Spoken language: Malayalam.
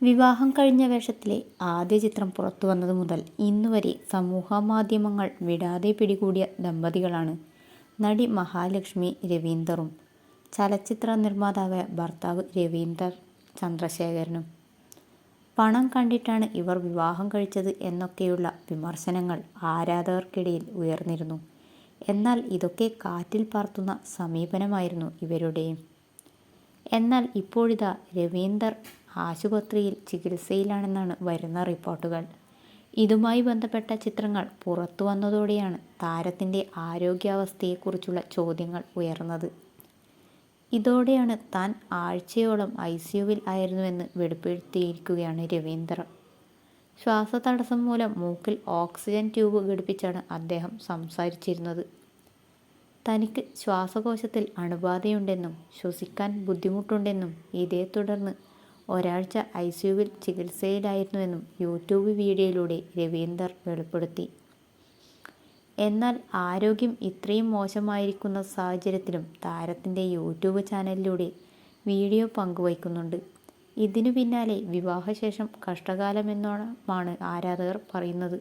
വിവാഹം കഴിഞ്ഞ വേഷത്തിലെ ആദ്യ ചിത്രം പുറത്തു വന്നതു മുതൽ ഇന്നുവരെ സമൂഹമാധ്യമങ്ങൾ വിടാതെ പിടികൂടിയ ദമ്പതികളാണ് നടി മഹാലക്ഷ്മി രവീന്ദറും ചലച്ചിത്ര നിർമ്മാതാവായ ഭർത്താവ് രവീന്ദർ ചന്ദ്രശേഖരനും. പണം കണ്ടിട്ടാണ് ഇവർ വിവാഹം കഴിച്ചത് എന്നൊക്കെയുള്ള വിമർശനങ്ങൾ ആരാധകർക്കിടയിൽ ഉയർന്നിരുന്നു. എന്നാൽ ഇതൊക്കെ കാറ്റിൽ പറത്തുന്ന സമീപനമായിരുന്നു ഇവരുടെയും. എന്നാൽ ഇപ്പോഴിതാ രവീന്ദർ ആശുപത്രിയിൽ ചികിത്സയിലാണെന്നാണ് വരുന്ന റിപ്പോർട്ടുകൾ. ഇതുമായി ബന്ധപ്പെട്ട ചിത്രങ്ങൾ പുറത്തു വന്നതോടെയാണ് താരത്തിൻ്റെ ആരോഗ്യാവസ്ഥയെക്കുറിച്ചുള്ള ചോദ്യങ്ങൾ ഉയർന്നത്. ഇതോടെയാണ് താൻ ആഴ്ചയോളം ICUവിൽ ആയിരുന്നുവെന്ന് വെളിപ്പെടുത്തിയിരിക്കുകയാണ് രവീന്ദർ. ശ്വാസതടസ്സം മൂലം മൂക്കിൽ ഓക്സിജൻ ട്യൂബ് ഘടിപ്പിച്ചാണ് അദ്ദേഹം സംസാരിച്ചിരുന്നത്. തനിക്ക് ശ്വാസകോശത്തിൽ അണുബാധയുണ്ടെന്നും ശ്വസിക്കാൻ ബുദ്ധിമുട്ടുണ്ടെന്നും ഇതേ തുടർന്ന് ഒരാഴ്ച ICUവിൽ ചികിത്സയിലായിരുന്നുവെന്നും യൂട്യൂബ് വീഡിയോയിലൂടെ രവീന്ദർ വെളിപ്പെടുത്തി. എന്നാൽ ആരോഗ്യം ഇത്രയും മോശമായിരിക്കുന്ന സാഹചര്യത്തിലും താരത്തിൻ്റെ യൂട്യൂബ് ചാനലിലൂടെ വീഡിയോ പങ്കുവയ്ക്കുന്നുണ്ട്. ഇതിനു പിന്നാലെ വിവാഹശേഷം കഷ്ടകാലമെന്നോണമാണ് ആരാധകർ പറയുന്നത്.